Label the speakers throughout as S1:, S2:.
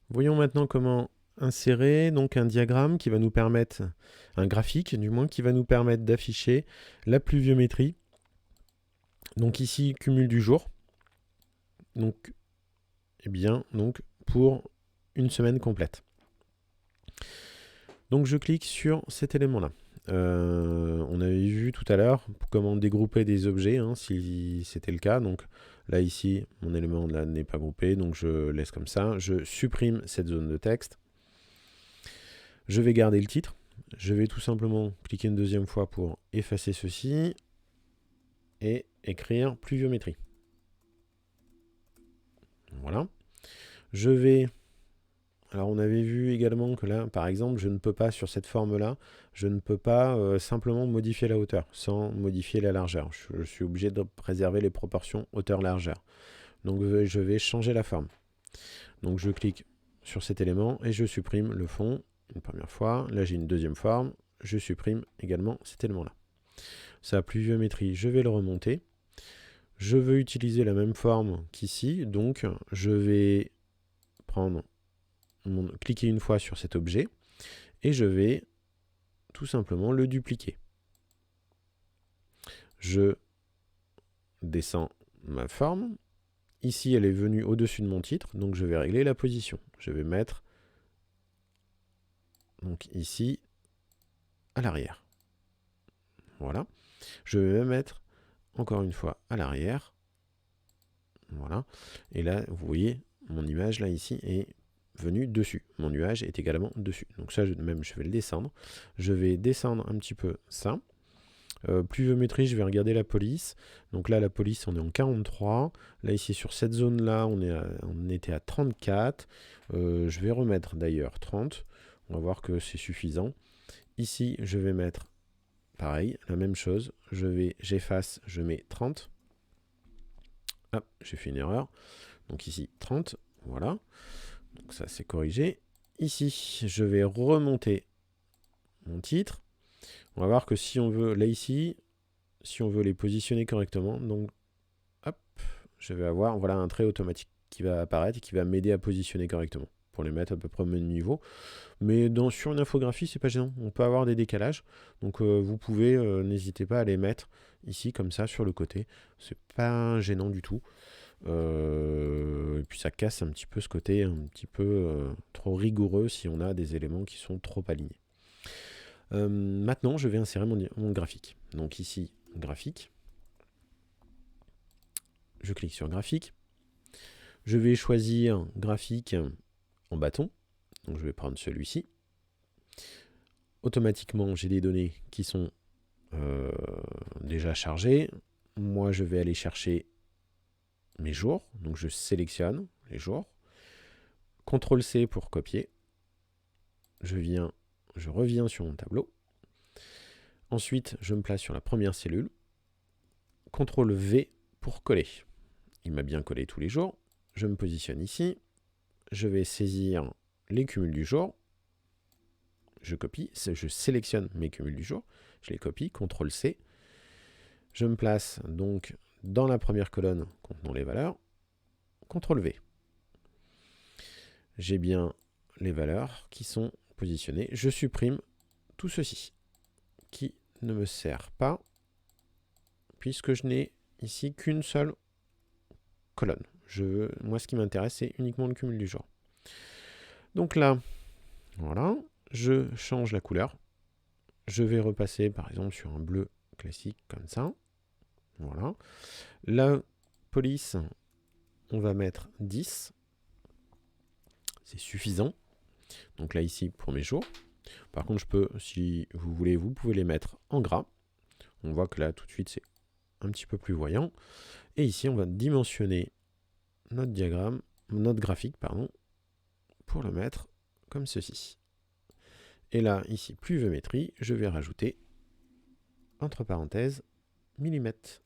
S1: Voyons maintenant comment insérer donc un diagramme qui va nous permettre, un graphique du moins, qui va nous permettre d'afficher la pluviométrie. Donc ici, cumul du jour. Donc, eh bien, donc pour une semaine complète. Donc je clique sur cet élément-là. On avait vu tout à l'heure comment dégrouper des objets, hein, si c'était le cas. Donc là ici, mon élément là n'est pas groupé, donc je laisse comme ça. Je supprime cette zone de texte. Je vais garder le titre. Je vais tout simplement cliquer une deuxième fois pour effacer ceci et écrire pluviométrie. Voilà. Je vais... Alors on avait vu également que là, par exemple, je ne peux pas, sur cette forme-là, je ne peux pas simplement modifier la hauteur sans modifier la largeur. Je suis obligé de préserver les proportions hauteur-largeur. Donc je vais changer la forme. Donc je clique sur cet élément et je supprime le fond une première fois. Là j'ai une deuxième forme. Je supprime également cet élément-là. Ça, pluviométrie, je vais le remonter. Je veux utiliser la même forme qu'ici, donc je vais prendre cliquer une fois sur cet objet et je vais tout simplement le dupliquer. Je descends ma forme. Ici, elle est venue au-dessus de mon titre, donc je vais régler la position. Je vais mettre donc ici à l'arrière. Voilà. Je vais même mettre encore une fois à l'arrière. Voilà. Et là, vous voyez, mon image là ici est venue dessus. Mon nuage est également dessus. Donc ça, je vais le descendre. Je vais descendre un petit peu ça. Pluviométrie, je vais regarder la police. Donc là, la police, on est en 43. Là, ici, sur cette zone-là, on était à 34. Je vais remettre d'ailleurs 30. On va voir que c'est suffisant. Ici, je vais mettre pareil, la même chose. J'efface, je mets 30. Hop, j'ai fait une erreur. Donc ici, 30. Voilà. Donc ça, c'est corrigé. Ici, je vais remonter mon titre. On va voir que si on veut, là ici, si on veut les positionner correctement, donc hop, je vais avoir voilà, un trait automatique qui va apparaître et qui va m'aider à positionner correctement pour les mettre à peu près au même niveau. Mais sur une infographie, c'est pas gênant. On peut avoir des décalages. Donc vous pouvez, n'hésitez pas à les mettre ici, comme ça, sur le côté. C'est pas gênant du tout. Et puis ça casse un petit peu ce côté un petit peu trop rigoureux si on a des éléments qui sont trop alignés. Maintenant, je vais insérer mon graphique. Donc ici, graphique. Je clique sur graphique. Je vais choisir graphique en bâton. Donc je vais prendre celui-ci. Automatiquement, j'ai des données qui sont déjà chargées. Moi, je vais aller chercher mes jours. Donc je sélectionne les jours. CTRL-C pour copier. Je reviens sur mon tableau. Ensuite, je me place sur la première cellule. CTRL-V pour coller. Il m'a bien collé tous les jours. Je me positionne ici. Je vais saisir les cumuls du jour. Je copie, je sélectionne mes cumuls du jour. Je les copie, CTRL-C. Je me place donc dans la première colonne contenant les valeurs. CTRL-V. J'ai bien les valeurs qui sont positionnées. Je supprime tout ceci qui ne me sert pas puisque je n'ai ici qu'une seule colonne. Moi, ce qui m'intéresse, c'est uniquement le cumul du jour. Donc là, voilà, je change la couleur. Je vais repasser, par exemple, sur un bleu classique, comme ça. Voilà. La police, on va mettre 10. C'est suffisant. Donc là, ici, pour mes jours. Par contre, je peux, si vous voulez, vous pouvez les mettre en gras. On voit que là, tout de suite, c'est un petit peu plus voyant. Et ici, on va dimensionner notre diagramme, notre graphique, pardon, pour le mettre comme ceci. Et là, ici, pluviométrie, je vais rajouter, entre parenthèses, millimètres.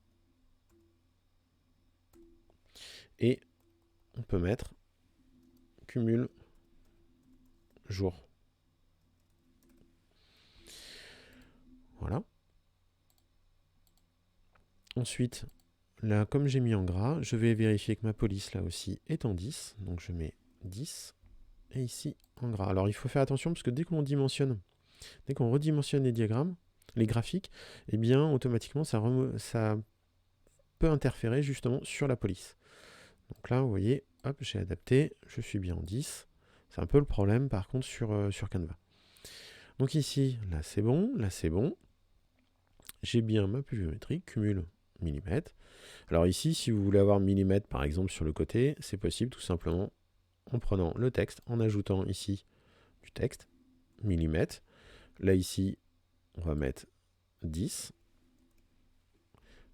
S1: Et on peut mettre cumul jour. Voilà. Ensuite, là, comme j'ai mis en gras, je vais vérifier que ma police, là aussi, est en 10. Donc je mets 10. et ici en gras. Alors il faut faire attention parce que dès qu'on redimensionne les diagrammes, les graphiques, eh bien automatiquement ça peut interférer justement sur la police. Donc là, vous voyez, hop, j'ai adapté, je suis bien en 10. C'est un peu le problème par contre sur Canva. Donc ici, là c'est bon, là c'est bon. J'ai bien ma pluviométrie, cumul millimètre. Alors ici, si vous voulez avoir millimètre par exemple sur le côté, c'est possible tout simplement en prenant le texte, en ajoutant ici du texte, millimètre. Là ici, on va mettre 10.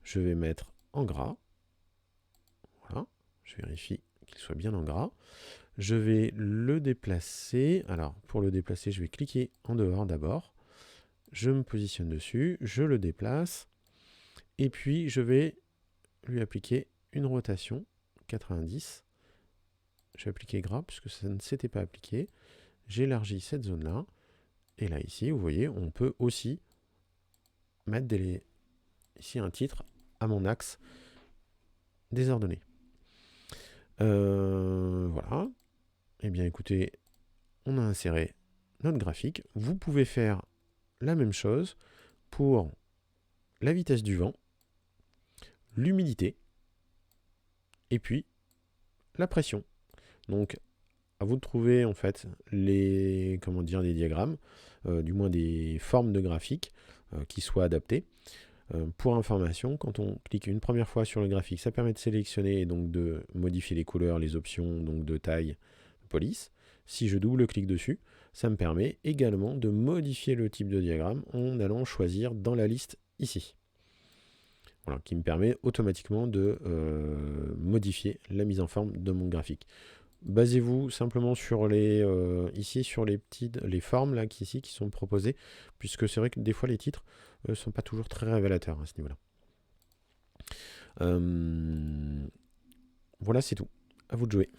S1: Je vais mettre en gras. Voilà, je vérifie qu'il soit bien en gras. Je vais le déplacer. Alors, pour le déplacer, je vais cliquer en dehors d'abord. Je me positionne dessus, je le déplace. Et puis, je vais lui appliquer une rotation 90. Je vais appliquer gras, puisque ça ne s'était pas appliqué. J'élargis cette zone-là. Et là, ici, vous voyez, on peut aussi mettre ici un titre à mon axe désordonné. Voilà. Eh bien, écoutez, on a inséré notre graphique. Vous pouvez faire la même chose pour la vitesse du vent, l'humidité et puis la pression. Donc, à vous de trouver en fait des diagrammes, du moins des formes de graphiques qui soient adaptées. Pour information, quand on clique une première fois sur le graphique, ça permet de sélectionner et donc de modifier les couleurs, les options donc de taille, de police. Si je double-clique dessus, ça me permet également de modifier le type de diagramme en allant choisir dans la liste ici. Voilà, qui me permet automatiquement de modifier la mise en forme de mon graphique. Basez-vous simplement sur ici sur les formes là qui sont proposées, puisque c'est vrai que des fois les titres ne sont pas toujours très révélateurs à ce niveau-là. Voilà, c'est tout. À vous de jouer.